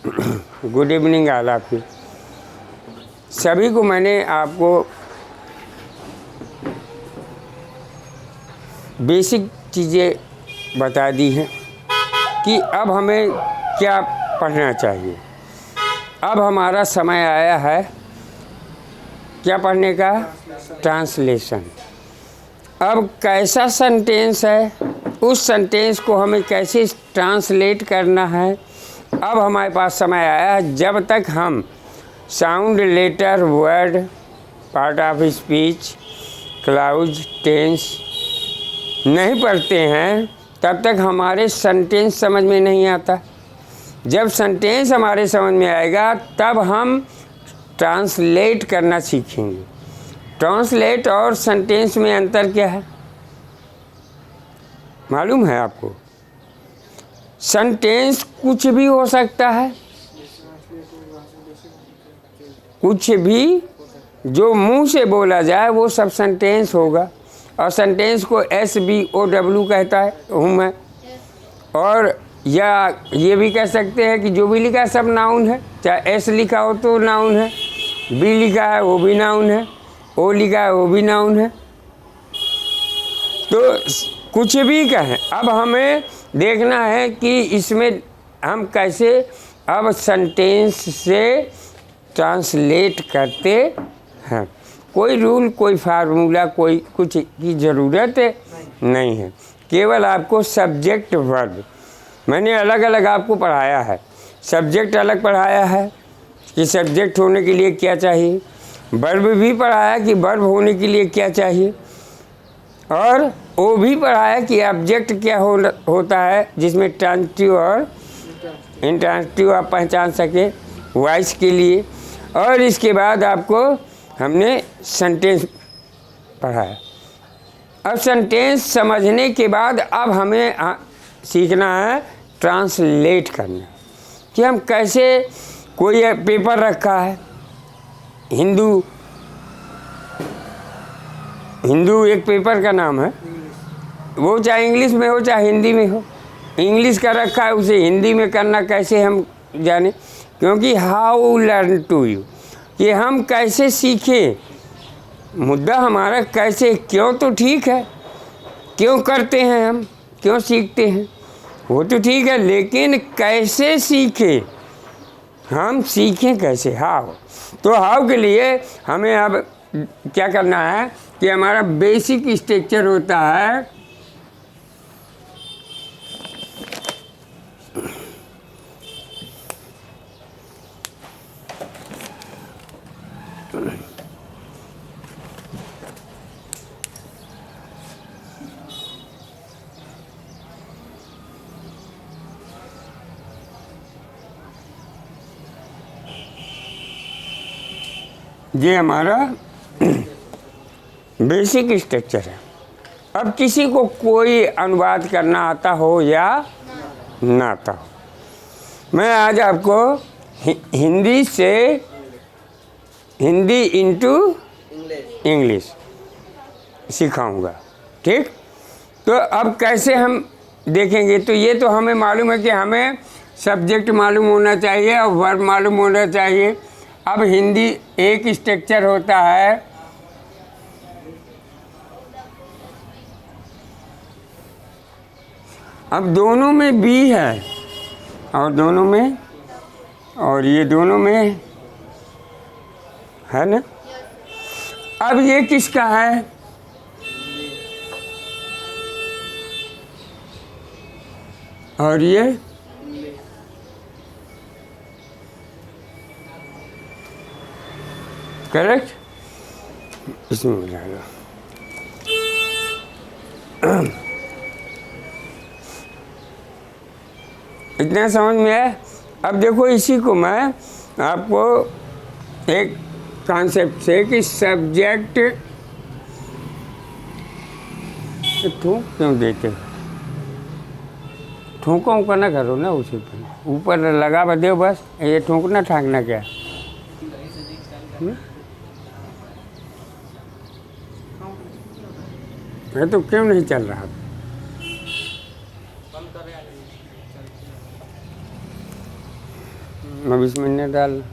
Good evening all of you. सभी को मैंने आपको बेसिक चीज़ें बता दी हैं कि अब हमें क्या पढ़ना चाहिए। अब हमारा समय आया है क्या पढ़ने का? ट्रांसलेशन। अब कैसा सेंटेंस है, उस सेंटेंस को हमें कैसे ट्रांसलेट करना है। अब हमारे पास समय आया है, जब तक हम sound, letter, word, part of speech, clause, tense नहीं पढ़ते हैं, तब तक हमारे सेंटेंस समझ में नहीं आता। जब सेंटेंस हमारे समझ में आएगा तब हम ट्रांसलेट करना सीखेंगे। ट्रांसलेट और सेंटेंस में अंतर क्या है मालूम है आपको? सेंटेंस कुछ भी हो सकता है, कुछ भी जो मुंह से बोला जाए वो सब सेंटेंस होगा। और सेंटेंस को SVOW कहता है हूँ मैं। और या ये भी कह सकते हैं कि जो भी लिखा है सब नाउन है। चाहे S लिखा हो तो नाउन है, B लिखा है वो भी नाउन है, O लिखा है वो भी नाउन है। तो कुछ भी कहें, अब हमें देखना है कि इसमें हम कैसे अब सेंटेंस से ट्रांसलेट करते हैं। कोई रूल, कोई फार्मूला, कोई कुछ की ज़रूरत नहीं है। केवल आपको सब्जेक्ट वर्ब, मैंने अलग अलग आपको पढ़ाया है। सब्जेक्ट अलग पढ़ाया है कि सब्जेक्ट होने के लिए क्या चाहिए, वर्ब भी पढ़ाया कि वर्ब होने के लिए क्या चाहिए, और वो भी पढ़ाया कि ऑब्जेक्ट क्या होता है जिसमें ट्रांजिटिव और इंट्रांजिटिव आप पहचान सके वॉइस के लिए। और इसके बाद आपको हमने सेंटेंस पढ़ाया। अब सेंटेंस समझने के बाद अब हमें सीखना है ट्रांसलेट करना, कि हम कैसे, कोई पेपर रखा है हिंदू एक पेपर का नाम है, वो चाहे इंग्लिश में हो चाहे हिंदी में हो। इंग्लिश का रखा है, उसे हिंदी में करना कैसे हम जाने, क्योंकि हाउ लर्न टू यू, कि हम कैसे सीखें। मुद्दा हमारा कैसे, क्यों तो ठीक है, क्यों करते हैं हम, क्यों सीखते हैं वो तो ठीक है, लेकिन कैसे सीखें, हम सीखें कैसे, हाउ। तो हाउ के लिए हमें अब क्या करना है कि हमारा बेसिक स्ट्रक्चर होता है ये हमारा बेसिक स्ट्रक्चर है। अब किसी को कोई अनुवाद करना आता हो या ना आता हो, मैं आज आपको हिंदी से हिंदी इनटू इंग्लिश सिखाऊंगा, ठीक? तो अब कैसे हम देखेंगे, तो ये तो हमें मालूम है कि हमें सब्जेक्ट मालूम होना चाहिए और वर्ब मालूम होना चाहिए। अब हिंदी एक स्ट्रक्चर होता है, अब दोनों में बी है और दोनों में, और ये दोनों में है ना। अब ये किसका है? और ये करेक्ट, इसमें हो जाएगा। इतना समझ में है? अब देखो, इसी को मैं आपको एक कॉन्सेप्ट से कि सब्जेक्ट ठूक क्यों देते हो, ठूका ऊका ना करो ना, उसी पर ऊपर लगा बदे बस, ये ठूकना ठाकना क्या है? तो क्यों नहीं चल रहा? अब इसमें न डालना।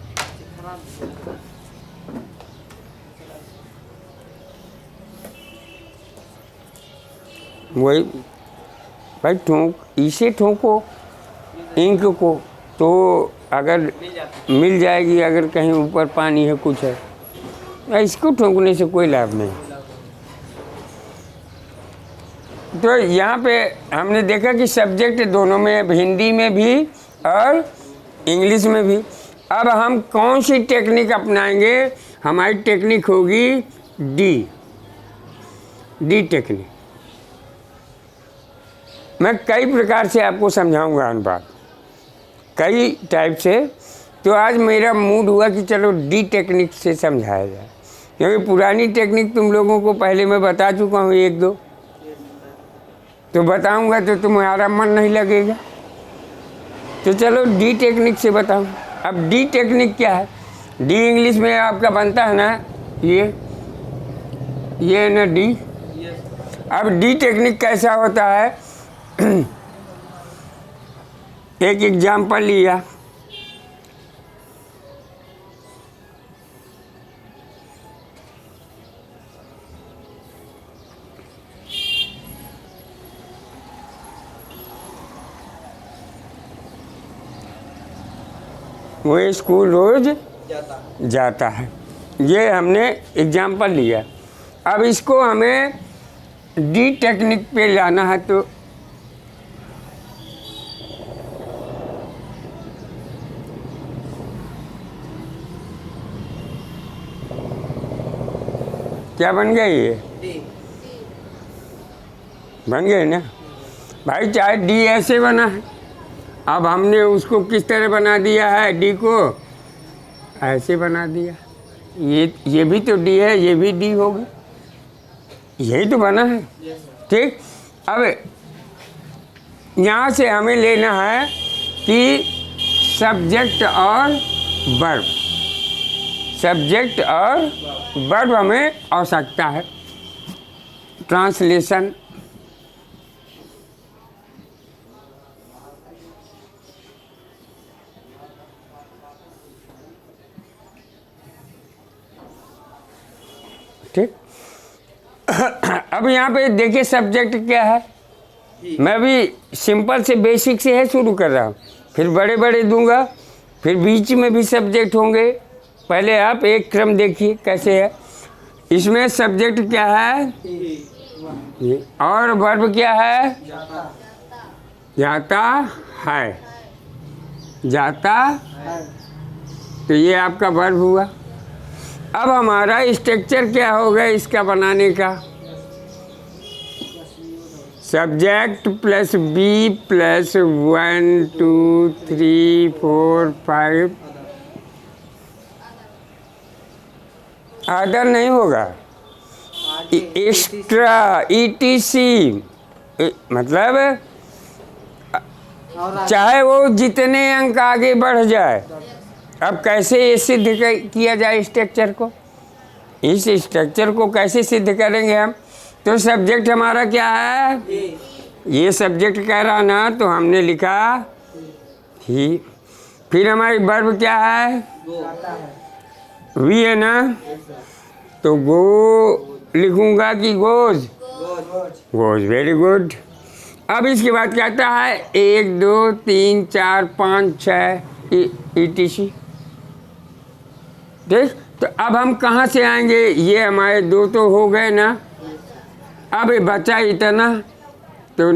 वही भाई इसे ठोको इंक को, तो अगर मिल जाएगी, अगर कहीं ऊपर पानी है कुछ है। इसको ठोकने से कोई लाभ नहीं। तो यहाँ पे हमने देखा कि सब्जेक्ट दोनों में, हिंदी में भी और इंग्लिश में भी। अब हम कौन सी टेक्निक अपनाएंगे? हमारी टेक्निक होगी डी टेक्निक। मैं कई प्रकार से आपको समझाऊंगा अनुपात, कई टाइप से। तो आज मेरा मूड हुआ कि चलो डी टेक्निक से समझाया जाए, क्योंकि पुरानी टेक्निक तुम लोगों को पहले मैं बता चुका हूँ एक दो, तो बताऊंगा तो तुम्हारा मन नहीं लगेगा। तो चलो डी टेक्निक से बताऊँ। अब डी टेक्निक क्या है? डी इंग्लिश में आपका बनता है ना, ये है ना डी। अब डी टेक्निक कैसा होता है? एक एग्जाम्पल लिया, वो स्कूल रोज जाता है। ये हमने एग्जाम्पल लिया। अब इसको हमें डी टेक्निक पे लाना है, तो क्या बन गया? ये बन गए ना भाई। चाहे डी ऐसे बना है, अब हमने उसको किस तरह बना दिया है? डी को ऐसे बना दिया। ये भी तो डी है, ये भी डी होगा, यही तो बना है। ठीक। अब यहाँ से हमें लेना है कि सब्जेक्ट और वर्ब, सब्जेक्ट और वर्ब हमें आवश्यकता है। ट्रांसलेशन, ठीक। अब यहाँ पे देखिए सब्जेक्ट क्या है। मैं भी सिंपल से बेसिक से है शुरू कर रहा हूँ, फिर बड़े बड़े दूंगा, फिर बीच में भी सब्जेक्ट होंगे। पहले आप एक क्रम देखिए कैसे है। इसमें सब्जेक्ट क्या है? और वर्ब क्या है? जाता है, जाता। तो ये आपका वर्ब हुआ। अब हमारा स्ट्रक्चर क्या होगा इसका बनाने का? Subject plus B plus 1 2 3 4 5। Other नहीं होगा, एक्स्ट्रा, ETC। मतलब चाहे वो जितने अंक आगे बढ़ जाए। अब कैसे ये सिद्ध किया जाए स्ट्रक्चर को? इस स्ट्रक्चर को कैसे सिद्ध करेंगे हम? तो सब्जेक्ट हमारा क्या है? ये सब्जेक्ट कह रहा ना, तो हमने लिखा ही। फिर हमारी वर्ब क्या है? वी है ना, तो गो लिखूंगा कि गोज? Goes, very good. अब इसके बाद क्या आता है? 1 2 3 4 5 6 ETC। ठीक। तो अब हम कहाँ से आएंगे? ये हमारे दो तो हो गए ना, अब बचा इतना। तो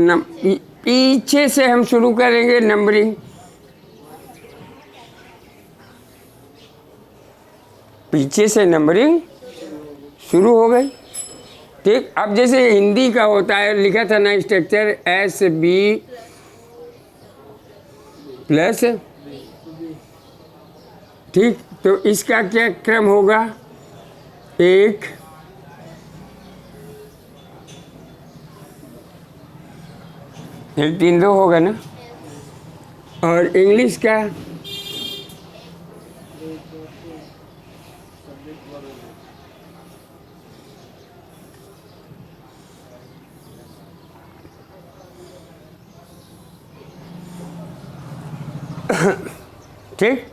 पीछे से हम शुरू करेंगे नंबरिंग। पीछे से नंबरिंग शुरू हो गई। ठीक। अब जैसे हिंदी का होता है, लिखा था ना स्ट्रक्चर SB प्लस। ठीक। तो इसका क्या क्रम होगा? 1 3 2 होगा ना। और इंग्लिश का ठीक।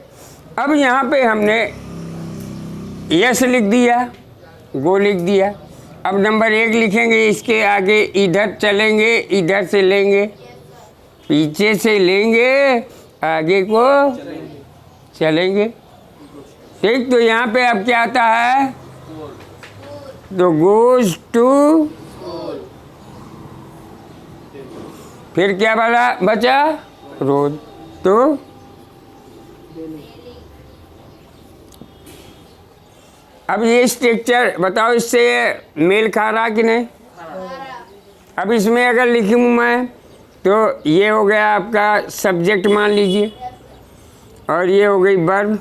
अब यहाँ पे हमने यस लिख दिया, गो लिख दिया। अब नंबर 1 लिखेंगे, इसके आगे इधर चलेंगे, इधर से लेंगे, पीछे से लेंगे, आगे को चलेंगे। ठीक, तो यहाँ पे अब क्या आता है, तो गोज टू, फिर क्या बचा, रोड। तो अब ये स्ट्रक्चर बताओ, इससे मेल खा रहा कि नहीं? अब इसमें अगर लिखूँ मैं, तो ये हो गया आपका सब्जेक्ट मान लीजिए, और ये हो गई वर्ब।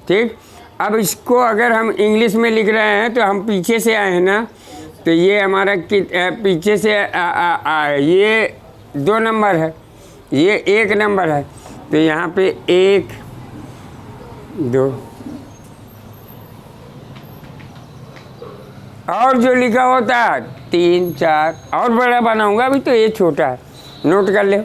ठीक, अब इसको अगर हम इंग्लिश में लिख रहे हैं तो हम पीछे से आए हैं ना, तो ये हमारा पीछे से ये 2 नंबर है, ये 1 नंबर है, तो यहाँ पे 1 2, और जो लिखा होता है 3 4, और बड़ा बनाऊंगा, अभी तो ये छोटा है, नोट कर ले।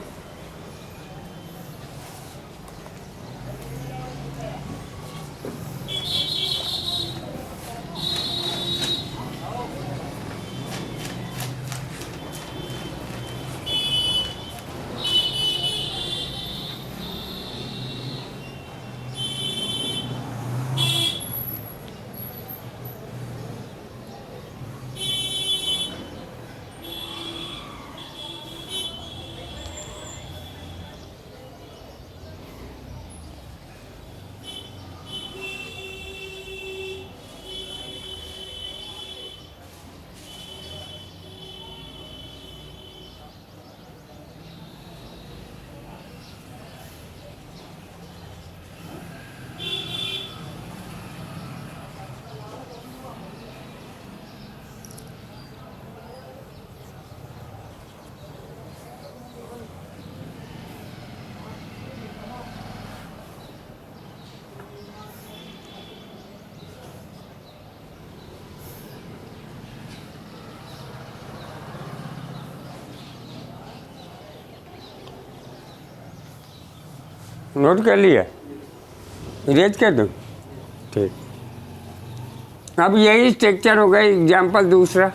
नोट कर लिया, इरेज कर दूँ? ठीक, अब यही स्ट्रक्चर हो गया। एग्जाम्पल दूसरा,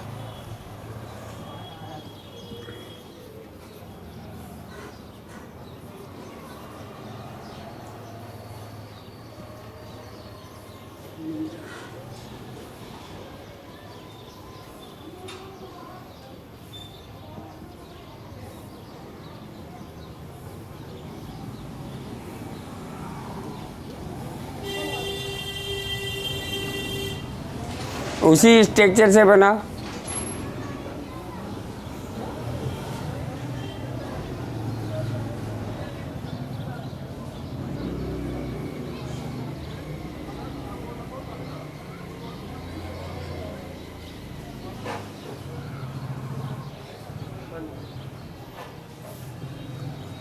उसी स्ट्रक्चर से बना।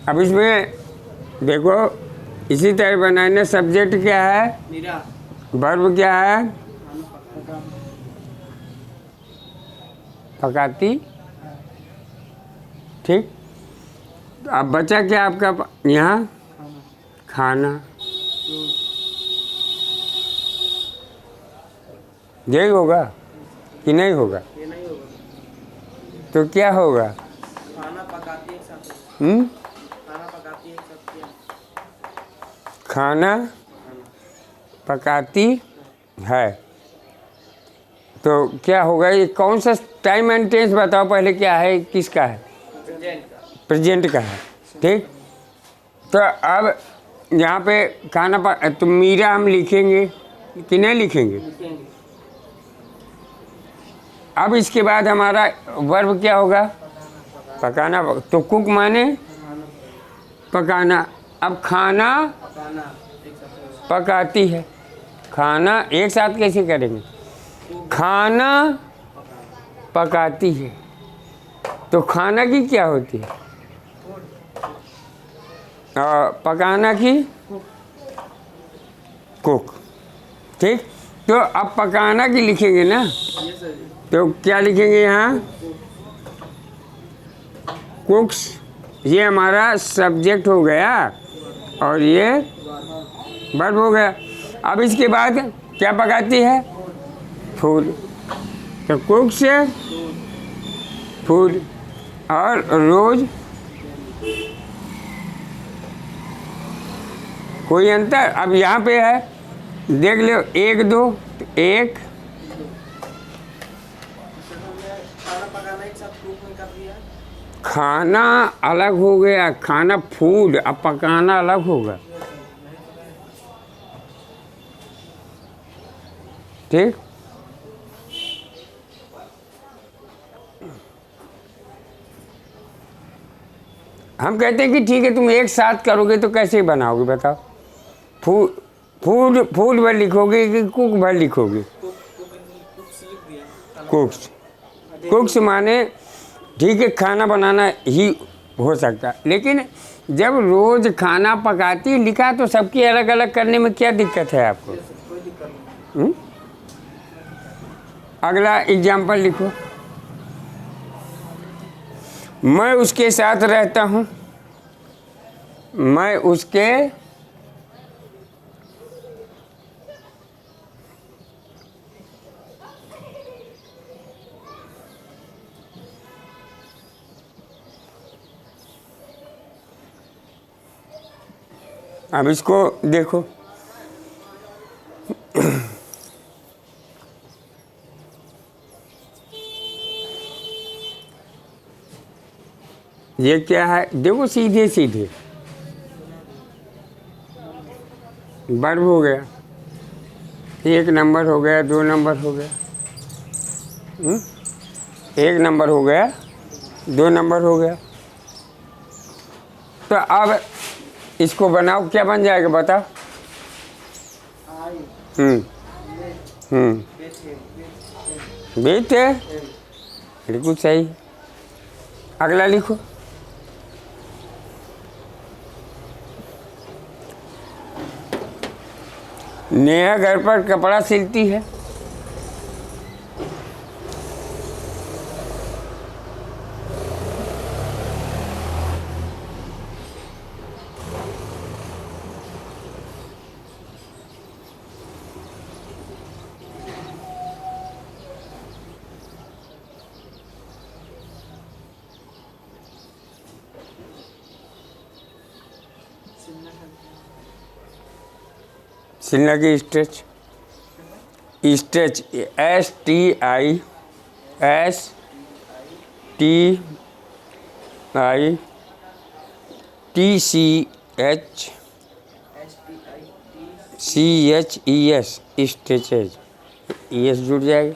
अब इसमें देखो, इसी तरह बनाने। सब्जेक्ट क्या है, वर्ब क्या है, पकाती। ठीक, अब बचा क्या आपका यहाँ, खाना। यही होगा कि नहीं होगा? ये नहीं होगा, तो क्या होगा? खाना पकाती है सब। खाना पकाती है सब क्या? खाना पकाती है, तो क्या होगा? ये कौन सा टाइम एंड टेंस बताओ पहले, क्या है, किसका है? प्रेजेंट का है। ठीक, तो अब यहाँ पे खाना तो मीरा हम लिखेंगे कि नहीं लिखेंगे? अब इसके बाद हमारा वर्ब क्या होगा, पकाना। तो कुक माने पकाना। अब खाना पकाती है, खाना एक साथ कैसे करेंगे? खाना पकाती है, तो खाना की क्या होती है? पकाना की कुक। ठीक, तो अब पकाना की लिखेंगे ना, तो क्या लिखेंगे यहाँ? कुक्स। ये हमारा सब्जेक्ट हो गया, और ये वर्ब हो गया। अब इसके बाद क्या पकाती है? फूड। तो कुक्स फूड और रोज कोई अंतर? अब यहाँ पे है, देख लो, 1 2 1 खाना पकाना एक साथ कुक में कर दिया। खाना अलग हो गया, खाना फूड, अब पकाना अलग होगा। ठीक। हम कहते हैं कि ठीक है, तुम एक साथ करोगे तो कैसे बनाओगे बताओ? फूड फूड फूड भर लिखोगे कि कुक भर लिखोगे? कुक्स लिख दिया। कुक्स। कुक्स माने ठीक है, खाना बनाना ही हो सकता है, लेकिन जब रोज खाना पकाती लिखा तो सबकी अलग अलग करने में क्या दिक्कत है आपको? कोई दिक्कत नहीं। अगला एग्जाम्पल लिखो। मैं उसके साथ रहता हूँ। मैं उसके अब इसको देखो, ये क्या है? देखो सीधे सीधे वर्ब हो गया, 1 नंबर हो गया, 2 नंबर हो गया, 1 नंबर हो गया, 2 नंबर हो गया। तो अब इसको बनाओ, क्या बन जाएगा बताओ? आई बीत है, बिल्कुल सही। अगला लिखो। नेहा घर पर कपड़ा सिलती है। सिलना की stretch, stretch STICHES stretches, ES जुड़ जाएगा,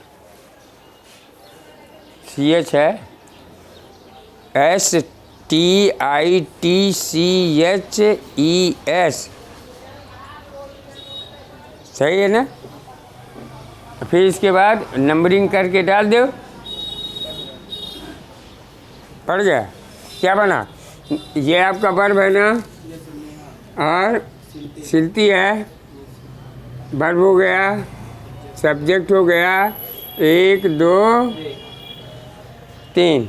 CH है, STITCHES, सही है ना? फिर इसके बाद नंबरिंग करके डाल दो, पड़ गया। क्या बना? ये आपका वर्ब है ना, और सिलती है, वर्ब हो गया, सब्जेक्ट हो गया, 1 2 3।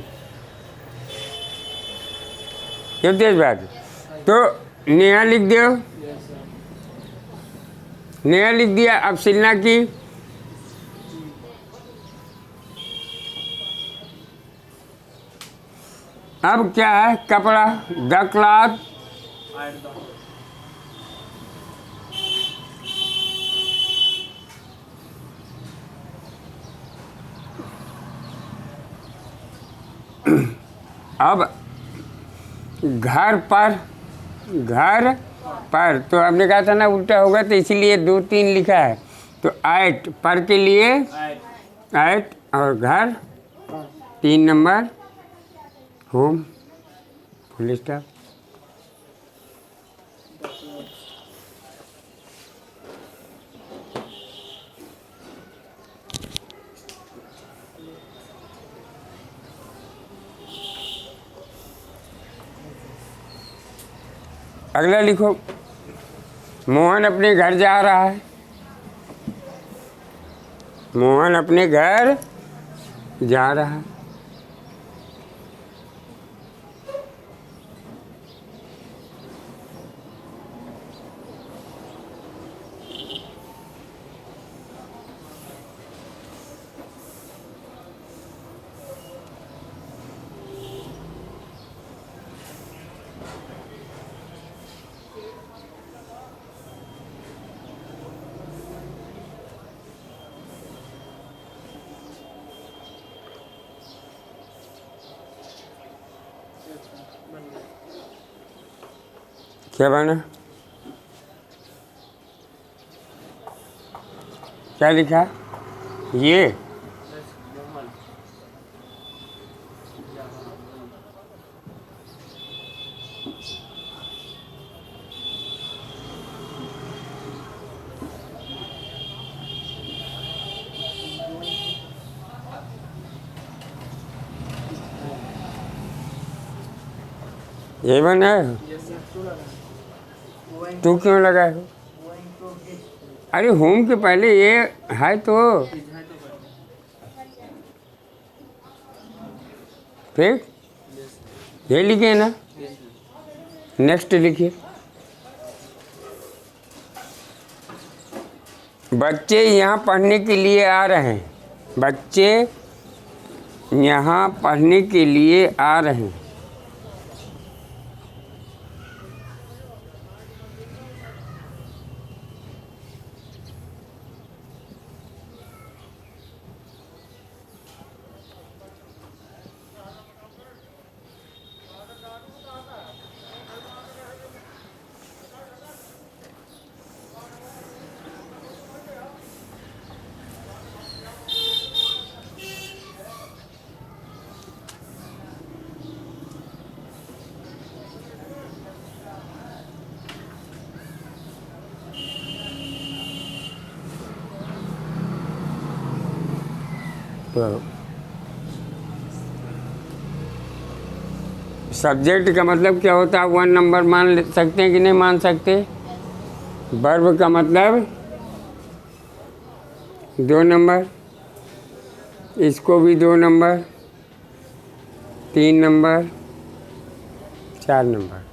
क्यों तेज बात? तो नेहा लिख दो, नया लिख दिया। अब सिलना की, अब क्या है? कपड़ा, द क्लॉथ, अब घर पर, घर पर, तो हमने कहा था ना उल्टा होगा, तो इसीलिए 2 3 लिखा है। तो एट, पर के लिए एट, और घर 3 नंबर, होम, फुल स्टॉप। अगला लिखो। मोहन अपने घर जा रहा है। मोहन अपने घर जा रहा है। क्या बना? क्या लिखा? ये मोहन ये बना है? तू क्यों लगाए हो? अरे होम के पहले ये है तो फिर ये लिखे ना, नेक्स्ट लिखिए। बच्चे यहाँ पढ़ने के लिए आ रहे हैं, बच्चे यहाँ पढ़ने के लिए आ रहे हैं। तो सब्जेक्ट का मतलब क्या होता है? 1 नंबर मान सकते हैं कि नहीं मान सकते? वर्ब का मतलब 2 नंबर, इसको भी 2 नंबर, 3 नंबर, 4 नंबर।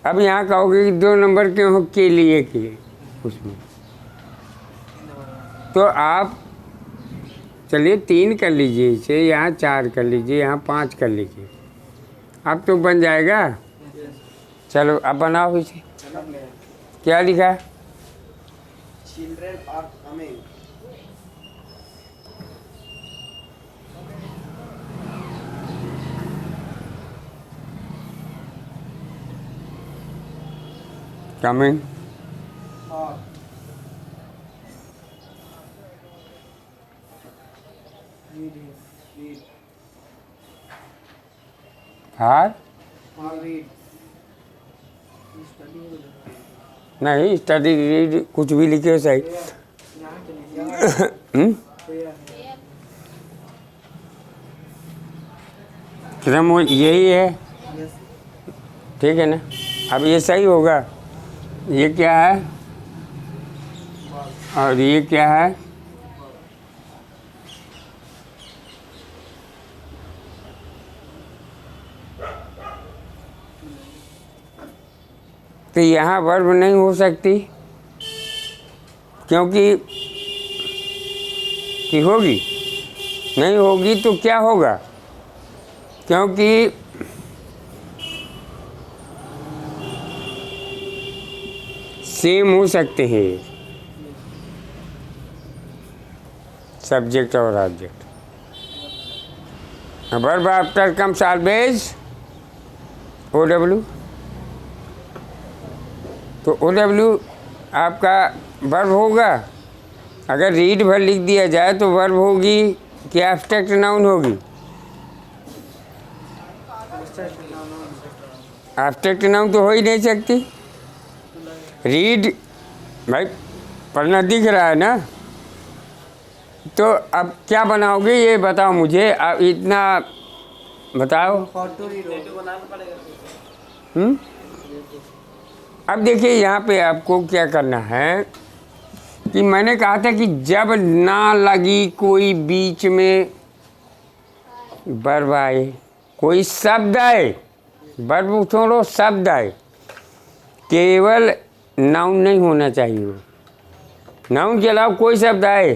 अब यहाँ कहोगे कि 2 नंबर क्यों के लिए किए उसमें, तो आप चलिए 3 कर लीजिए, इसे यहाँ 4 कर लीजिए, यहाँ 5 कर लीजिए, अब तो बन जाएगा। चलो अब बनाओ इसे। क्या लिखा है? Children are coming. कमिंग। और रीड हार रीड नहीं, स्टडी रीड कुछ भी लिखे सही। क्रम यही है, ठीक है ना? अब ये सही होगा। ये क्या है और ये क्या है? तो यहाँ वर्ब नहीं हो सकती, क्योंकि कि होगी नहीं होगी तो क्या होगा? क्योंकि सेम हो सकते हैं सब्जेक्ट और object. Verb after comes always OW, तो OW आपका वर्ब होगा। अगर रीड भर लिख दिया जाए तो वर्ब होगी कि एब्स्ट्रैक्ट नाउन होगी? एब्स्ट्रैक्ट नाउन तो हो ही नहीं सकती। रीड भाई पढ़ना दिख रहा है ना, तो अब क्या बनाओगे ये बताओ मुझे, अब इतना बताओ। अब देखिए यहाँ पे आपको क्या करना है कि मैंने कहा था कि जब ना लगी कोई बीच में वर्ब आए, कोई शब्द आए, वर्ब छोड़ो शब्द आए, केवल नाउन नहीं होना चाहिए। वो नाउन के अलावा कोई शब्द आए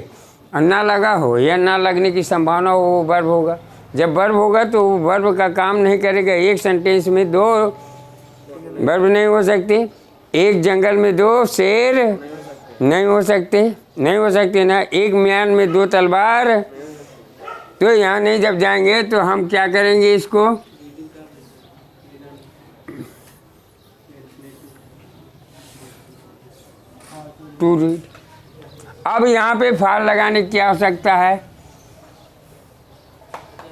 और ना लगा हो या ना लगने की संभावना हो, वो वर्ब होगा। जब वर्ब होगा तो वो वर्ब का काम नहीं करेगा। एक सेंटेंस में 2 वर्ब नहीं हो सकते, एक जंगल में 2 शेर नहीं हो सकते, नहीं हो सकते ना, एक म्यान में 2 तलवार। तो यहाँ नहीं जब जाएंगे तो हम क्या करेंगे इसको? To read. अब यहाँ पे फार लगाने की आवश्यकता है।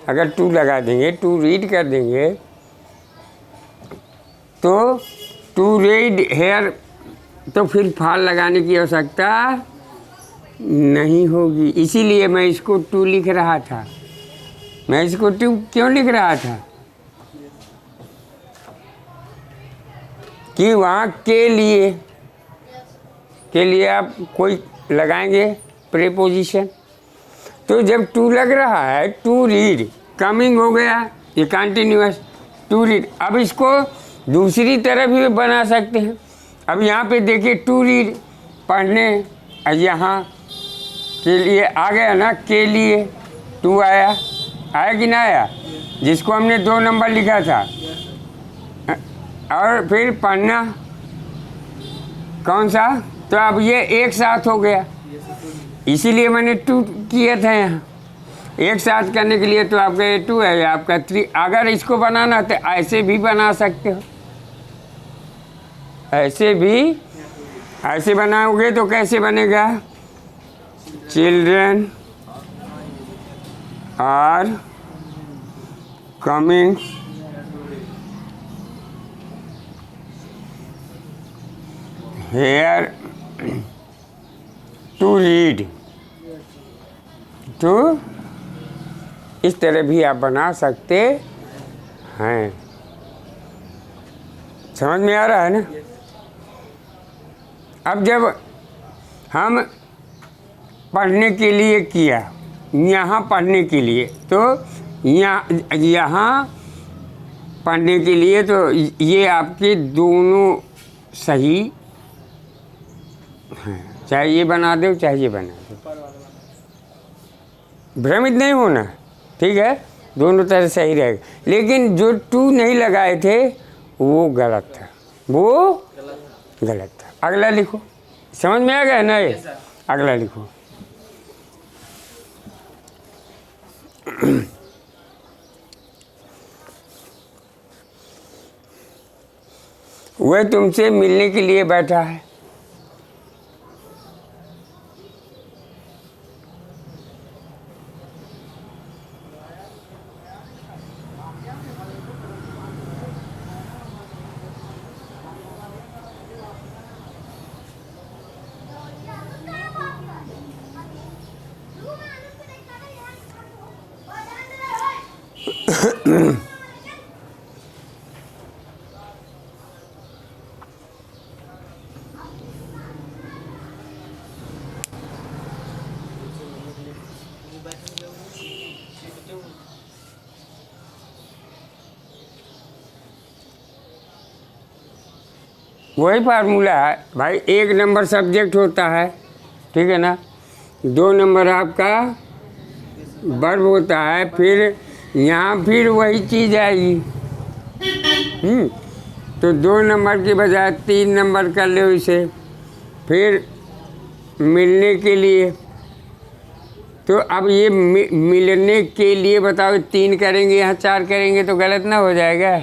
अगर टू लगा देंगे, टू रीड कर देंगे तो टू रीड हेयर, तो फिर फार लगाने की आवश्यकता नहीं होगी। इसीलिए मैं इसको टू लिख रहा था। मैं इसको टू क्यों लिख रहा था कि वहाँ के लिए आप कोई लगाएंगे प्रीपोजिशन। तो जब टू लग रहा है, टू रीड कमिंग हो गया, ये कंटिन्यूअस टू रीड। अब इसको दूसरी तरफ भी बना सकते हैं। अब यहाँ पे देखिए टू रीड पढ़ने, यहाँ के लिए आ गया ना, के लिए टू आया कि ना आया, जिसको हमने 2 नंबर लिखा था। और फिर पढ़ना कौन सा, तो अब ये एक साथ हो गया, इसीलिए मैंने टू किए थे यहाँ। एक साथ करने के लिए तो आपका ये टू है, आपका 3। अगर इसको बनाना तो ऐसे भी बना सकते हो, ऐसे बनाओगे तो कैसे बनेगा, children are coming here to read. तो इस तरह भी आप बना सकते हैं। समझ में आ रहा है ना। अब जब हम पढ़ने के लिए किया, यहाँ पढ़ने के लिए, तो यहाँ पढ़ने के लिए, तो ये आपके दोनों सही हैं। चाहे ये बना दो, चाहे ये बना दो, भ्रमित नहीं होना, ठीक है। दोनों तरह सही रहेगा। लेकिन जो टू नहीं लगाए थे वो गलत था, वो गलत था। अगला लिखो। समझ में आ गया ना ये। अगला लिखो। वह तुमसे मिलने के लिए बैठा है। वही फार्मूला है भाई। 1 नंबर सब्जेक्ट होता है, ठीक है ना। 2 नंबर आपका वर्ब होता है। फिर यहाँ फिर वही चीज़ आएगी। तो 2 नंबर के बजाय 3 नंबर कर लो इसे। फिर मिलने के लिए, तो अब ये मिलने के लिए बताओ, 3 करेंगे यहाँ 4 करेंगे तो गलत ना हो जाएगा।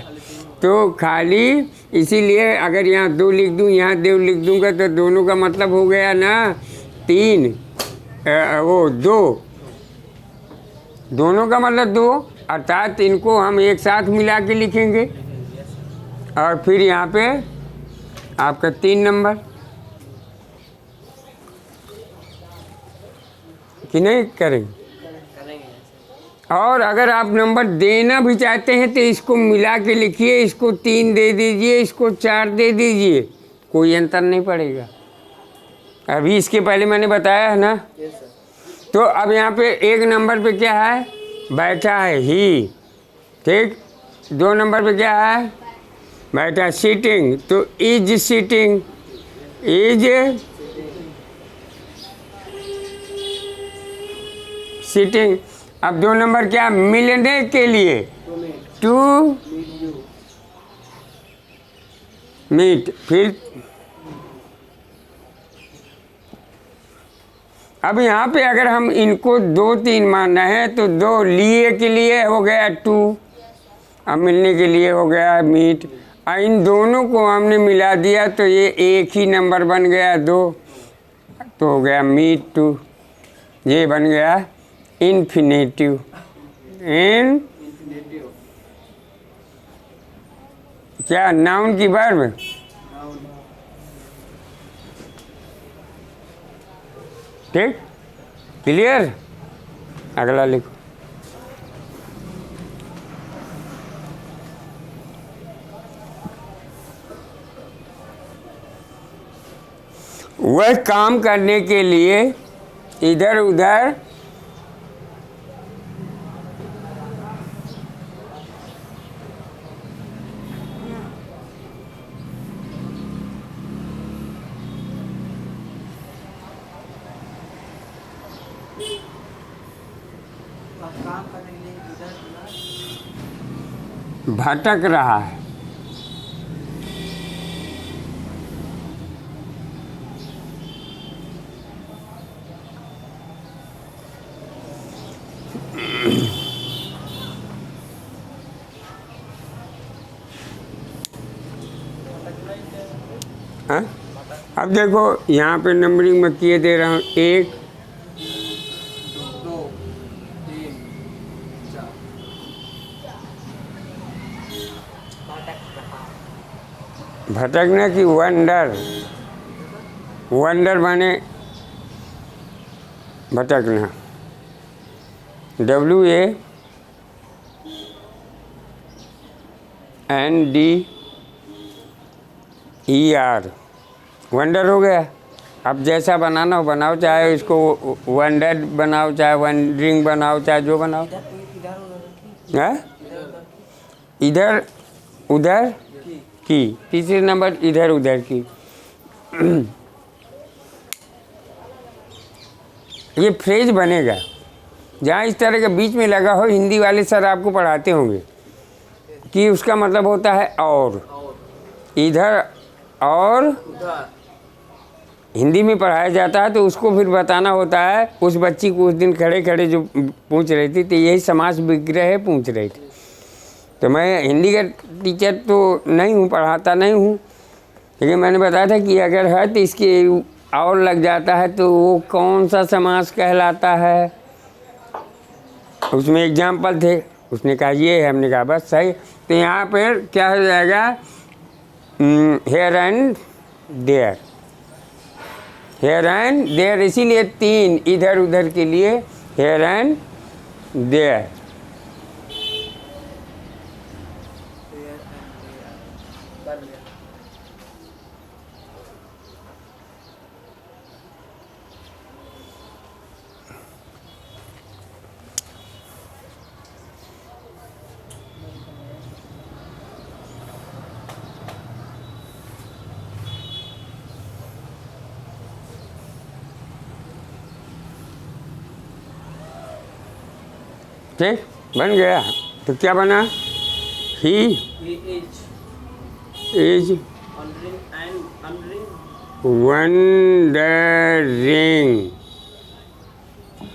तो खाली इसीलिए अगर यहाँ 2 लिख दूँ, यहाँ 2 लिख दूँगा तो दोनों का मतलब हो गया ना 3, वो 2, दोनों का मतलब 2, अर्थात इनको हम एक साथ मिला के लिखेंगे। और फिर यहाँ पे आपका 3 नंबर, कि नहीं करेंगे। और अगर आप नंबर देना भी चाहते हैं तो इसको मिला के लिखिए, इसको 3 दे दीजिए, इसको 4 दे दीजिए, कोई अंतर नहीं पड़ेगा। अभी इसके पहले मैंने बताया है ना। तो अब यहाँ पे 1 नंबर पे क्या है, बैठा है ही, ठीक। 2 नंबर पे क्या है, बैठा सीटिंग, तो इज सीटिंग, इज सीटिंग। अब 2 नंबर क्या, मिलने के लिए, टू मीट। फिर अब यहाँ पे अगर हम इनको 2 3 मानना है तो 2 लिए के लिए हो गया 2, अब मिलने के लिए हो गया मीट। इन दोनों को हमने मिला दिया तो ये एक ही नंबर बन गया 2। तो हो गया मीट टू, ये बन गया इन्फिनेटिव। इन्फिनेटिव। क्या नाउन की वर्ब? नाउन। ठीक, क्लियर। अगला लिखो। वह काम करने के लिए इधर उधर काम करने के लिए इधर उधर भटक रहा है। हाँ? अब देखो यहाँ पे नंबरिंग में किए दे रहा हूँ 1 2 3 4। भटकने की वंडर, वंडर माने भटकना, WANDER, वंडर हो गया। अब जैसा बनाना हो बनाओ, चाहे इसको वंडर बनाओ, चाहे वंडरिंग बनाओ, चाहे जो बनाओ। है इधर उधर की, तीसरे नंबर इधर उधर की। ये फ्रेज बनेगा जहाँ इस तरह के बीच में लगा हो। हिंदी वाले सर आपको पढ़ाते होंगे कि उसका मतलब होता है और, इधर और उधर। हिंदी में पढ़ाया जाता है, तो उसको फिर बताना होता है। उस बच्ची को उस दिन खड़े खड़े जो पूछ रही थी, तो यही समास विग्रह पूछ रही थी। तो मैं हिंदी का टीचर तो नहीं हूँ, पढ़ाता नहीं हूँ, लेकिन मैंने बताया था कि अगर है तो इसके और लग जाता है तो वो कौन सा समास कहलाता है। उसमें एग्जाम्पल थे, उसने कहा ये है, हमने कहा बस सही। तो यहाँ पर क्या हो जाएगा, here and there, here and there, इसीलिए 3 इधर उधर के लिए हेयर एंड देयर। कर लिया। ठीक, बन गया। तो क्या बना, he He is is wondering and wondering. Wondering.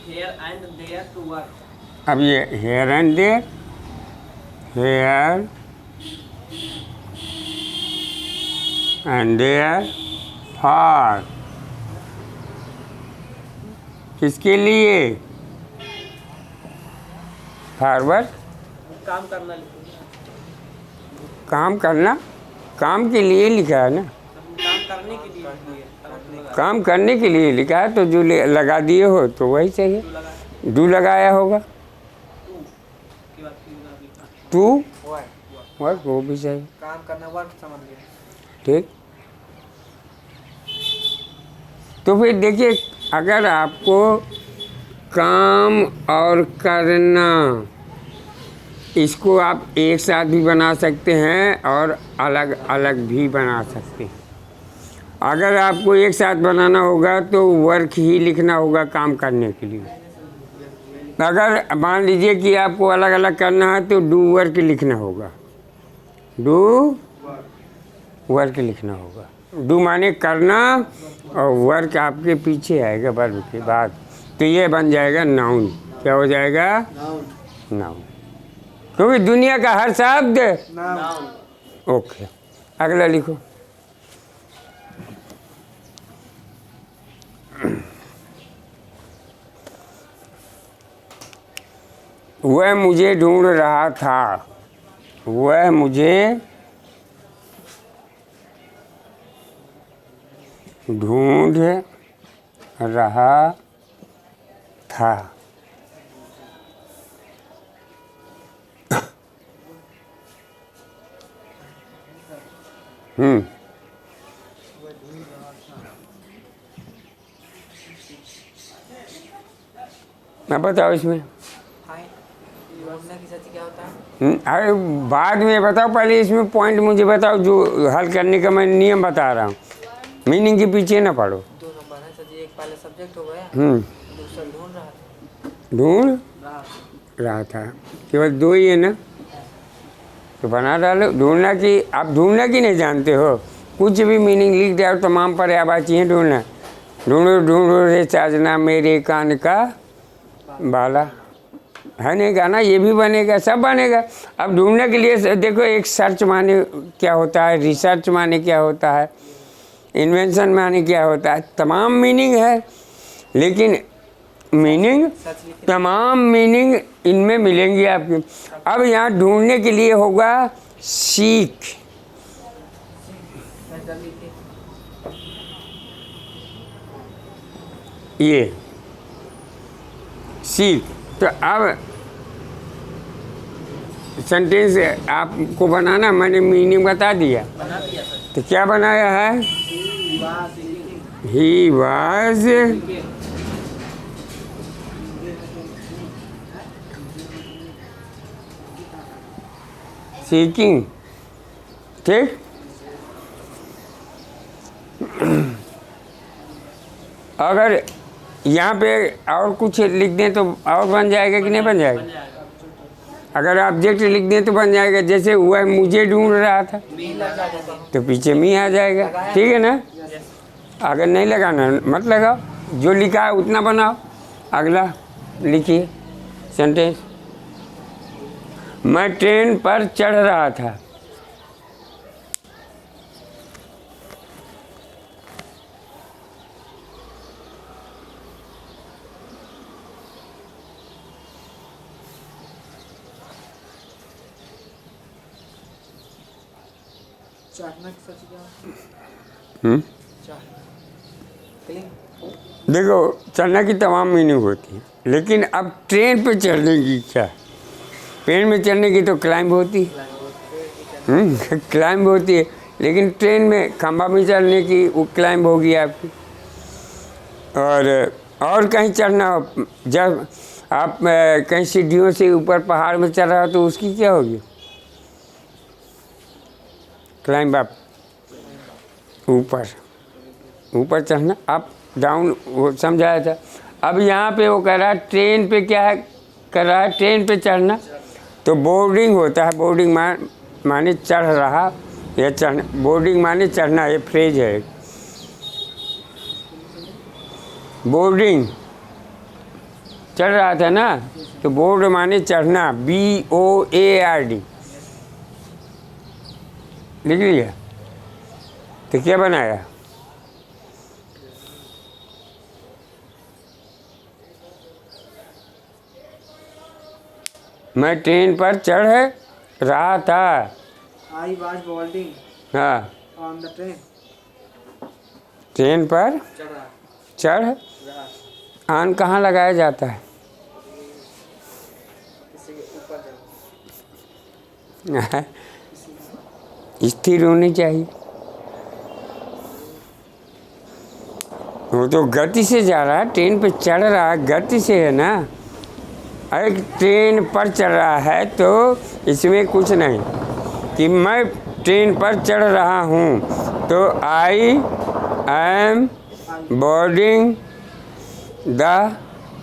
Here and there to work. अब ये here and there, here and there for, किसके लिए, फॉरवर्ड। काम करना लिखो। काम करना, काम के लिए लिखा है ना, काम करने के लिए काम करने के लिए लिखा है, तो जो लगा दिए हो तो वही चाहिए। डू लगाया होगा, टू वर्क, वो भी चाहिए। काम करना वर्क समझ गए। ठीक, तो फिर देखिए, अगर आपको काम और करना, इसको आप एक साथ भी बना सकते हैं और अलग अलग भी बना सकते हैं। अगर आपको एक साथ बनाना होगा तो वर्क ही लिखना होगा काम करने के लिए। अगर मान लीजिए कि आपको अलग अलग करना है तो डू वर्क लिखना होगा, डू वर्क लिखना होगा। डू माने करना और वर्क आपके पीछे आएगा वर्ब के बाद, तो ये बन जाएगा नाउन। क्या हो जाएगा, नाउन। नाउन, क्योंकि दुनिया का हर शब्द नाउन। ओके। अगला लिखो। वह मुझे ढूंढ रहा था, वह मुझे ढूंढ रहा था। अब बताओ इसमें। ढूंढने की सच क्या होता है? अरे बाद में बताओ, पहले इसमें पॉइंट मुझे बताओ जो हल करने का मैं नियम बता रहा हूँ। मीनिंग के पीछे ना पढ़ो। 2 नंबर है सर जी, एक पहले सब्जेक्ट हो गया, दूसरा ढूंढ रहा था। ढूंढ रहा रहा था, केवल 2 ही है ना, तो बना डालो। ढूंढना की आप ढूंढना की नहीं जानते हो, कुछ भी मीनिंग लिख दे और तमाम पर्यायवाची हैं ढूंढना। ढूंढो ढूंढो रे साजना मेरे कान का बाला, है नहीं गाना, ये भी बनेगा, सब बनेगा। अब ढूंढने के लिए देखो, एक सर्च माने क्या होता है, रिसर्च माने क्या होता है, इन्वेंशन माने क्या होता है, तमाम मीनिंग है। लेकिन मीनिंग तमाम मीनिंग इनमें मिलेंगी आपकी। अब यहाँ ढूंढने के लिए होगा सीख, ये सीख। तो अब सेंटेंस आपको बनाना, मैंने मीनिंग बता दिया, बना दिया सर। तो क्या बनाया है? ही वाज सीकिंग, ठीक। अगर यहाँ पे और कुछ लिख दें तो और बन जाएगा कि नहीं बन जाएगा? अगर ऑब्जेक्ट लिख दें तो बन जाएगा। जैसे वह मुझे ढूंढ रहा था तो पीछे मी आ जाएगा, ठीक है ना। अगर नहीं लगाना मत लगाओ, जो लिखा है उतना बनाओ। अगला लिखिए सेंटेंस, मैं ट्रेन पर चढ़ रहा था। चढ़ना की सच क्या? देखो, चढ़ने की तमाम मीनिंग होती है, लेकिन अब ट्रेन पे चढ़ने की क्या? ट्रेन में चढ़ने की तो क्लाइंब होती है, क्लाइंब होती है, लेकिन ट्रेन में खंभा में चढ़ने की वो क्लाइंब होगी आपकी। और कहीं चढ़ना हो, जब आप कहीं सीढ़ियों से ऊपर पहाड़ में चढ़ रहा हो तो उसकी क्या होगी? क्लाइंब अप, ऊपर ऊपर चढ़ना, अप डाउन, वो समझाया था। अब यहाँ पे वो कह रहा है ट्रेन पे क्या है, कर रहा है ट्रेन पे चढ़ना, तो बोर्डिंग होता है। बोर्डिंग माने चढ़ रहा या चढ़, बोर्डिंग माने चढ़ना, ये फ्रेज है। बोर्डिंग चढ़ रहा था ना, तो बोर्ड माने चढ़ना, BOARD लिख लिया। तो क्या बनाया? मैं ट्रेन पर चढ़ रहा था। I was boarding हाँ, on the train. ट्रेन पर चढ़ रहा चढ़, रहा आन कहाँ लगाया जाता है? किसी के ऊपर चढ़, स्थिर होनी चाहिए। वो तो गति से जा रहा है, ट्रेन पे चढ़ रहा है, गति से है ना। अरे ट्रेन पर चढ़ रहा है तो इसमें कुछ नहीं कि मैं ट्रेन पर चढ़ रहा हूँ, तो I am boarding the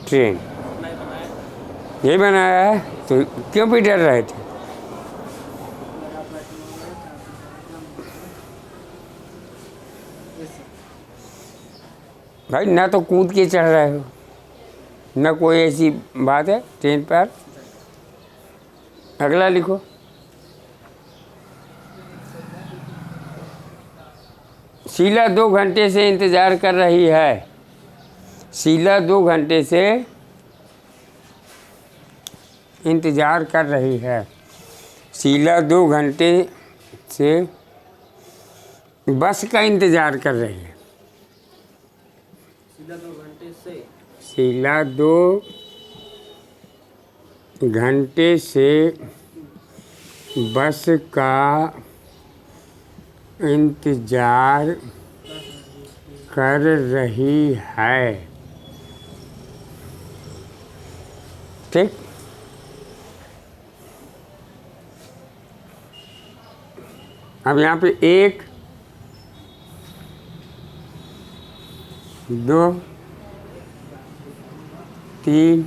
train, यही बनाया है। तो क्यों भी डर रहे थे? भाई ना तो कूद के चढ़ रहे हो, ना कोई ऐसी बात है ट्रेन पर। अगला लिखो, शीला 2 घंटे से इंतज़ार कर रही है। शीला 2 घंटे से इंतज़ार कर रही है। शीला 2 घंटे से बस का इंतज़ार कर रही है। शीला 2 घंटे से शीला 2 घंटे से बस का इंतज़ार कर रही है। ठीक। अब यहाँ पे 1 2 3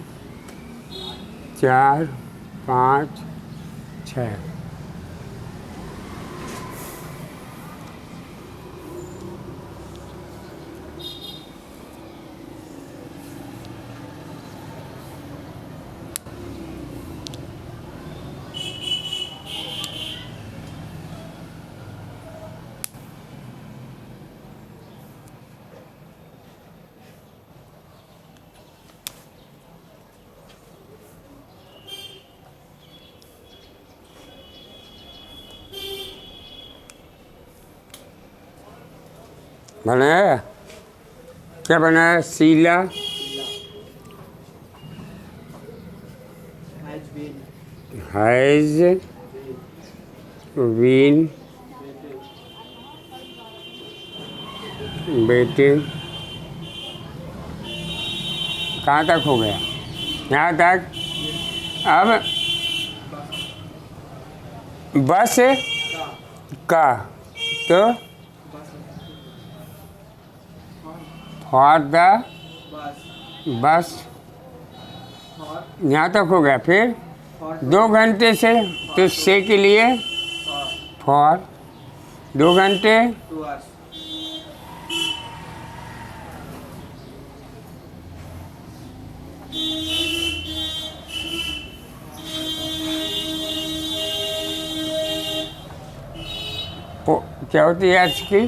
4 5 6। बनाया क्या बनाया? शीला हैज़ बीन बेटे कहाँ तक हो गया? यहाँ तक। अब बस का तो फॉर द बस यहाँ तक हो गया। फिर 2 घंटे से तो से के लिए फॉर 2 घंटे 2 hours क्या होती है आज की?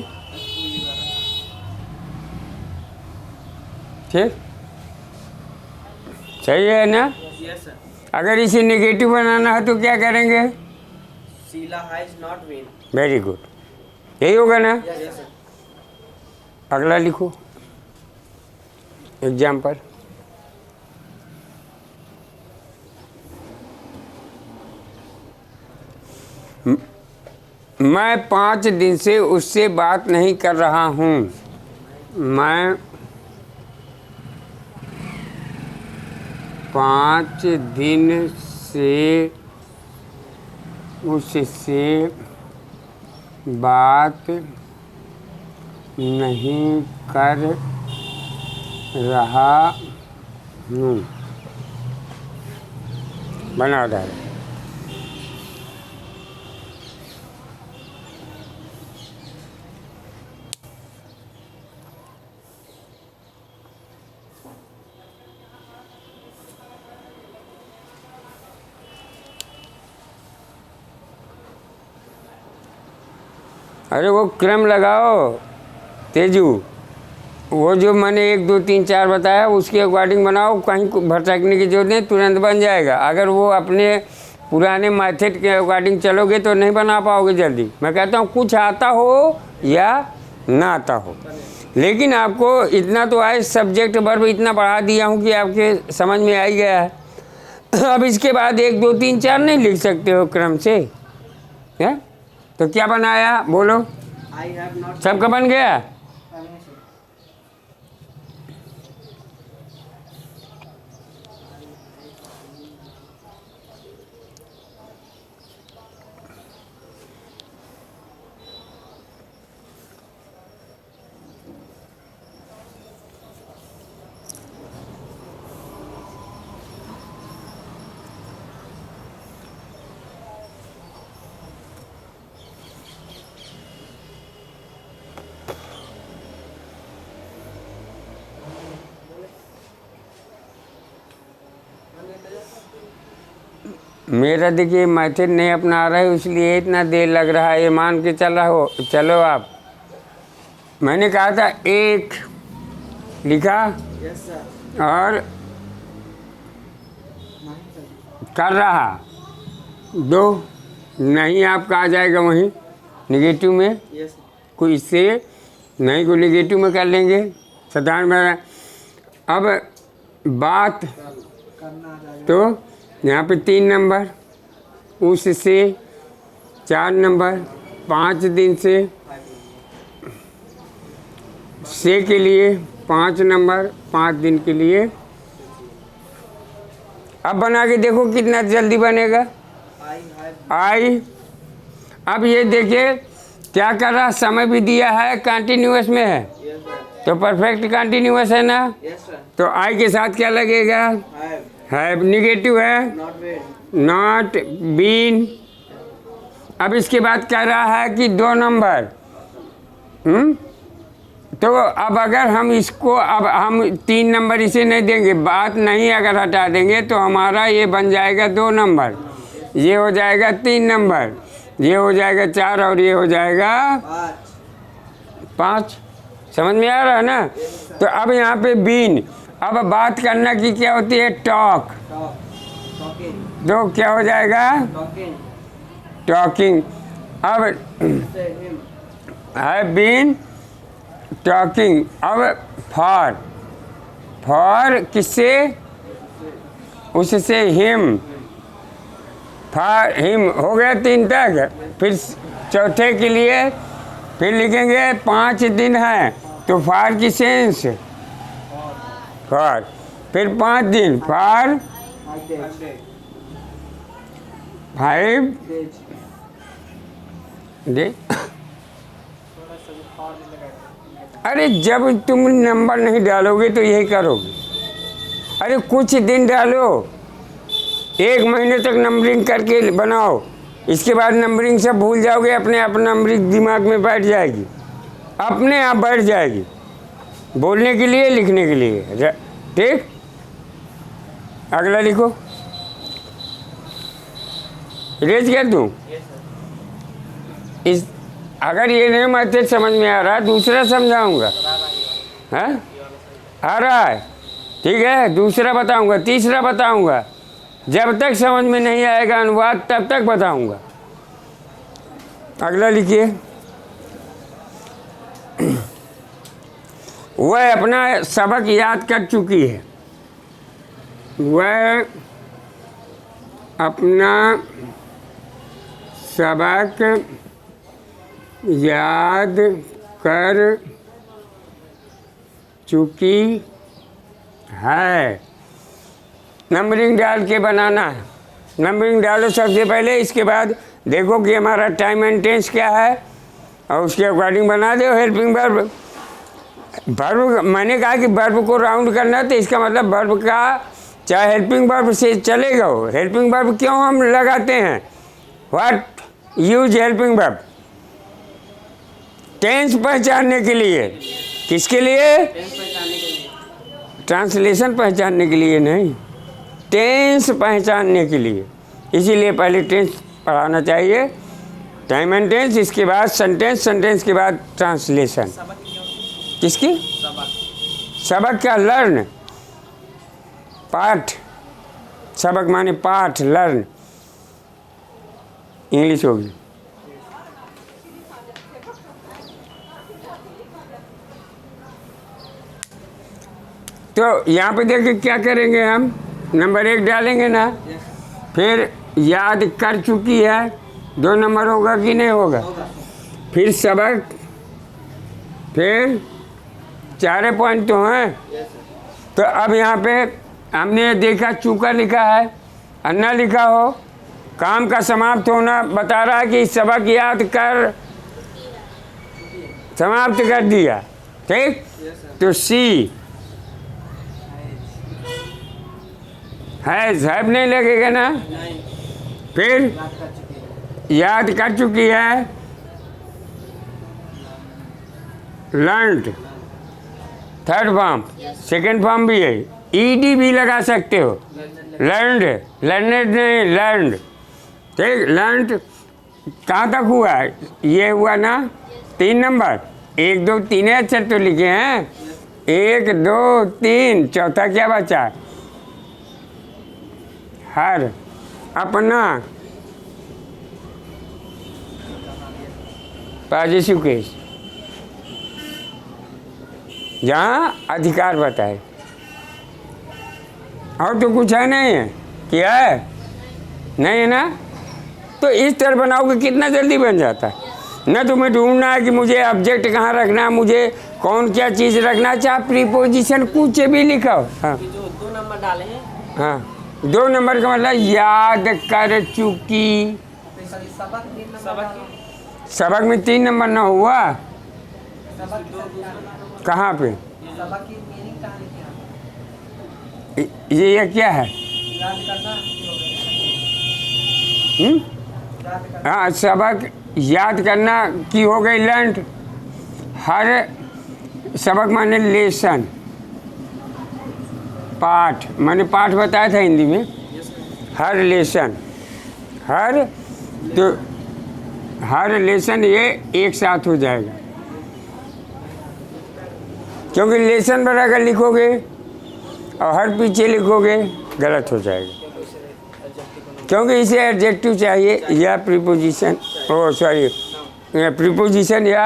ठीक, सही है ना? yes sir अगर इसे नेगेटिव बनाना है तो क्या करेंगे? Sheela has not been very good, यही होगा ना? yes sir अगला लिखो एग्जाम्पल। मैं 5 दिन से उससे बात नहीं कर रहा हूँ। मैं 5 दिन से उससे बात नहीं कर रहा हूँ। बना डाल। अरे वो क्रम लगाओ तेजू, वो जो मैंने 1 2 3 4 बताया उसके अकॉर्डिंग बनाओ, कहीं भटकने की जरूरत नहीं, तुरंत बन जाएगा। अगर वो अपने पुराने मेथड के अकॉर्डिंग चलोगे तो नहीं बना पाओगे जल्दी। मैं कहता हूँ कुछ आता हो या ना आता हो, लेकिन आपको इतना तो आए, सब्जेक्ट वर्ब इतना बढ़ा दिया हूँ कि आपके समझ में आ ही गया है। अब इसके बाद 1 2 3 4 नहीं लिख सकते हो क्रम से, है? तो क्या बनाया बोलो? आई हैव नॉट सबका बन गया? मेरा देखिए मेथड नहीं अपना रहा है, इसलिए इतना देर लग रहा है। ये मान के चल रहा हो, चलो आप। मैंने कहा था 1 लिखा yes sir और कर रहा 2 नहीं आपका आ जाएगा वहीं निगेटिव में, यस कोई इससे नहीं को निगेटिव में कर लेंगे साधारण में। अब बात करना आ जाएगा तो यहाँ पे 3 नंबर, उससे 4 नंबर, 5 दिन से के लिए 5 नंबर, 5 दिन के लिए। अब बना के देखो कितना जल्दी बनेगा। आई हैव आई, अब ये देखिए क्या कर रहा, समय भी दिया है, कंटिन्यूअस में है यस सर तो परफेक्ट कंटिन्यूअस है ना। यस सर तो आई के साथ क्या लगेगा, हैव है निगेटिव है, नॉट वेड नॉट बीन। अब इसके बाद कह रहा है कि 2 नंबर। तो अब अगर हम इसको, अब हम 3 नंबर इसे नहीं देंगे, बात नहीं अगर हटा देंगे तो हमारा ये बन जाएगा 2 नंबर, ये हो जाएगा 3 नंबर, ये हो जाएगा 4 और ये हो जाएगा 5। समझ में आ रहा है ना। तो अब यहाँ पे बीन, अब बात करना की क्या होती है, टॉक, टॉकिंग तो क्या हो जाएगा टॉकिंग टॉकिंग। अब से हिम हैव बीन टॉकिंग। अब फॉर किससे, उससे हिम, फॉर हिम हो गया 3 तक। फिर चौथे के लिए फिर लिखेंगे 5 दिन है तो फॉर की सेंस फॉर, फिर 5 दिन फॉर 5 डेज डे। अरे जब तुम नंबर नहीं डालोगे तो यही करोगे। अरे कुछ दिन डालो, 1 महीने तक नंबरिंग करके बनाओ, इसके बाद नंबरिंग सब भूल जाओगे, अपने आप नंबरिंग दिमाग में बैठ जाएगी, अपने आप बैठ जाएगी, बोलने के लिए लिखने के लिए। ठीक, अगला लिखो, रेज कर दूँ। इस अगर ये नहीं मैथड समझ में आ रहा, दूसरा समझाऊंगा। हैं, आ रहा है, ठीक है, दूसरा बताऊंगा, तीसरा बताऊंगा। जब तक समझ में नहीं आएगा अनुवाद तब तक बताऊंगा। अगला लिखिए, वह अपना सबक याद कर चुकी है, वह अपना सबक याद कर चुकी है। नंबरिंग डाल के बनाना है, नंबरिंग डालो सबसे पहले, इसके बाद देखो कि हमारा टाइम एंड टेंस क्या है और उसके अकॉर्डिंग बना दो हेल्पिंग वर्ब। वर्ब मैंने कहा कि वर्ब को राउंड करना, तो इसका मतलब वर्ब का चाहे हेल्पिंग वर्ब से चलेगा हो। हेल्पिंग वर्ब क्यों हम लगाते हैं, what use helping verb, tense पहचानने के लिए। किसके लिए, टेंस पहचानने के लिए, ट्रांसलेशन पहचानने के लिए नहीं, टेंस पहचानने के लिए। इसीलिए पहले टेंस पढ़ाना चाहिए, टाइम एंड टेंस, इसके बाद सेंटेंस, सेंटेंस के बाद ट्रांसलेशन। सबक क्यों, किसकी, सबक सबक क्या, लर्न, पाठ, सबक माने पाठ, लर्न इंग्लिश होगी। तो यहाँ पे देखिए क्या करेंगे हम, नंबर 1 डालेंगे ना, फिर याद कर चुकी है, 2 नंबर होगा कि नहीं होगा, फिर सबक, फिर 4 पॉइंट तो हैं। तो अब यहाँ पे हमने देखा चूका लिखा है, अन्ना लिखा हो, काम का समाप्त होना बता रहा है कि सबक याद कर, समाप्त कर दिया। ठीक, तो सी हैव नहीं लगेगा ना, नहीं फिर याद कर चुकी है, याद कर चुकी है, learned, 3rd form, 2nd form भी है, ईडी भी लगा सकते हो, लर्नड, लर्नड नहीं लर्नड। ठीक, लर्नड कहाँ तक हुआ, ये हुआ ना 3 नंबर, 1 2 3 अक्षर तो लिखे हैं, 1 2 3, चौथा क्या बचा, हर, अपना पॉजिटिव केस, जहाँ अधिकार बताए, और तो कुछ है नहीं है, क्या है नहीं है ना। तो इस तरह बनाओगे कितना जल्दी बन जाता है। न तुम्हें ढूंढना है कि मुझे ऑब्जेक्ट कहाँ रखना है, मुझे कौन क्या चीज़ रखना है, चाहे प्रीपोजिशन कुछ भी लिखाओ। हाँ ये जो 2 नंबर डाले हैं, हाँ, 2 नंबर का मतलब याद कर चुकी। सबक में 3 नंबर ना हुआ, कहाँ पे सबक की मीनिंग कहाँ लिखी है? ये क्या है? याद करना हाँ, सबक याद करना की हो गई लर्न। हर सबक माने लेसन, पाठ मैंने पाठ बताया था हिंदी में। हर लेसन, हर तो हर लेसन ये एक साथ हो जाएगा, क्योंकि लेसन पर अगर लिखोगे और हर पीछे लिखोगे गलत हो जाएगा, क्योंकि इसे एडजेक्टिव चाहिए या प्रीपोजिशन, ओ सॉरी प्रीपोजिशन या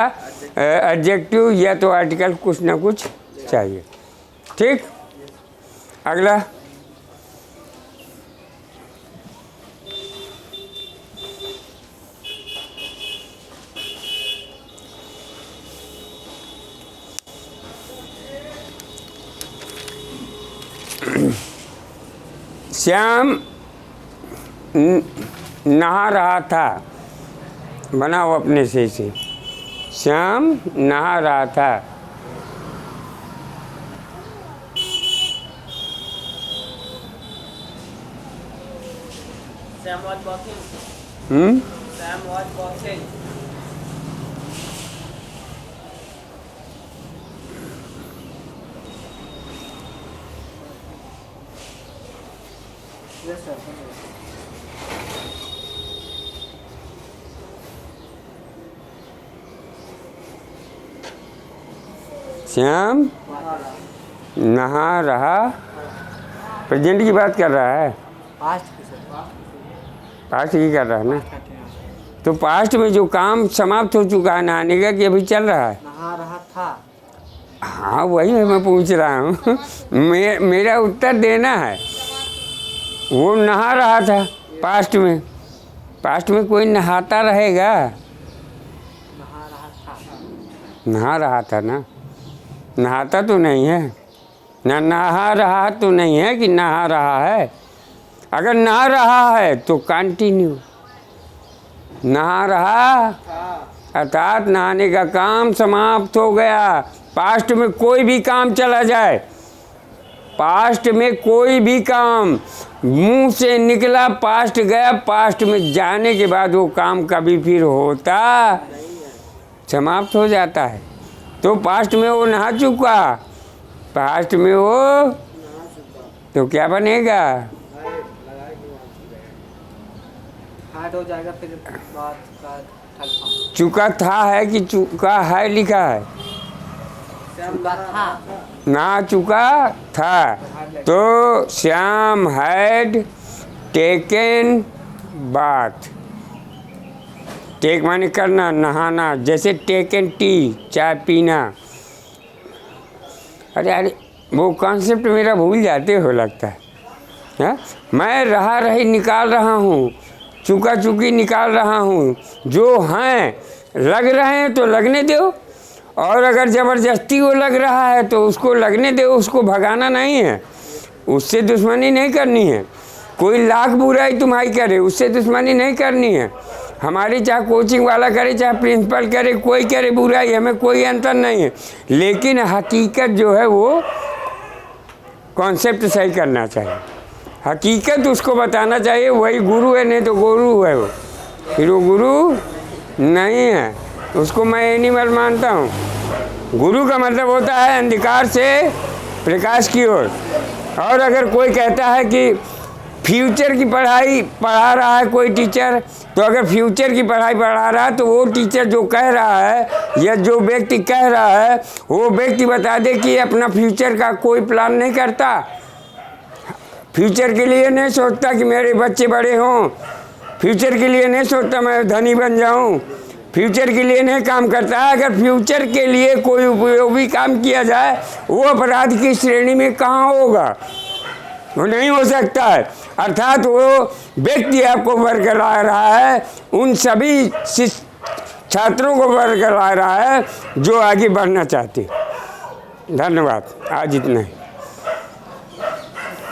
एडजेक्टिव या तो आर्टिकल, कुछ ना कुछ चाहिए। ठीक, अगला श्याम नहा रहा था, बनाओ अपने से इसे। श्याम नहा रहा था, Sam was walking. Hmm, Sam was walking. Yes, sir. Shyam नहा रहा, प्रेजेंट की बात कर रहा है, पास्ट की कर रहा है ना। तो पास्ट में जो काम समाप्त हो चुका है नहाने का, कि अभी चल रहा है? नहा रहा था। हाँ वही मैं पूछ रहा हूँ मेरा उत्तर देना है। वो नहा रहा था पास्ट में, पास्ट में कोई नहाता रहेगा? नहा रहा था। नहा रहा था ना, नहाता तो नहीं है ना, नहा रहा तो नहीं है कि नहा रहा है। अगर नहा रहा है तो कंटिन्यू, नहा रहा अर्थात नहाने का काम समाप्त हो गया। पास्ट में कोई भी काम चला जाए, पास्ट में कोई भी काम मुंह से निकला, पास्ट गया, पास्ट में जाने के बाद वो काम कभी फिर होता, समाप्त हो जाता है। तो पास्ट में वो नहा चुका, पास्ट में वो तो क्या बनेगा? हार्ड हो जाएगा, फिर बात का ठल्पा। चुका था है कि चुका है लिखा है? चुका था। ना चुका था। तो Shyam had taken bath, take माने करना, नहाना, जैसे टेकन टी चाय पीना। अरे वो कॉन्सेप्ट मेरा भूल जाते हो लगता है। हाँ? मैं रहा रही निकाल रहा हूँ, चुका चुकी निकाल रहा हूँ। जो हैं लग रहे हैं तो लगने दो, और अगर ज़बरदस्ती वो लग रहा है तो उसको लगने दो, उसको भगाना नहीं है, उससे दुश्मनी नहीं करनी है। कोई लाख बुराई तुम्हारी करे, उससे दुश्मनी नहीं करनी है। हमारी चाहे कोचिंग वाला करे, चाहे प्रिंसिपल करे, कोई करे बुराई, हमें कोई अंतर नहीं है। लेकिन हकीकत जो है वो कॉन्सेप्ट सही करना चाहिए, हकीकत उसको बताना चाहिए। वही गुरु है, नहीं तो गुरु है वो, फिर वो गुरु नहीं है, उसको मैं एनिमल मानता हूँ। गुरु का मतलब होता है अंधकार से प्रकाश की ओर। और अगर कोई कहता है कि फ्यूचर की पढ़ाई पढ़ा रहा है कोई टीचर, तो अगर फ्यूचर की पढ़ाई पढ़ा रहा है तो वो टीचर जो कह रहा है या जो व्यक्ति कह रहा है वो व्यक्ति बता दे कि अपना फ्यूचर का कोई प्लान नहीं करता। फ्यूचर के लिए नहीं सोचता कि मेरे बच्चे बड़े हों, फ्यूचर के लिए नहीं सोचता मैं धनी बन जाऊं, फ्यूचर के लिए नहीं काम करता है। अगर फ्यूचर के लिए कोई उपयोगी काम किया जाए वो अपराध की श्रेणी में कहाँ होगा, वो नहीं हो सकता है। अर्थात वो व्यक्ति आपको बरकरार रहा है, उन सभी छात्रों को बरकरार रहा है जो आगे बढ़ना चाहते। धन्यवाद, आज इतना ही।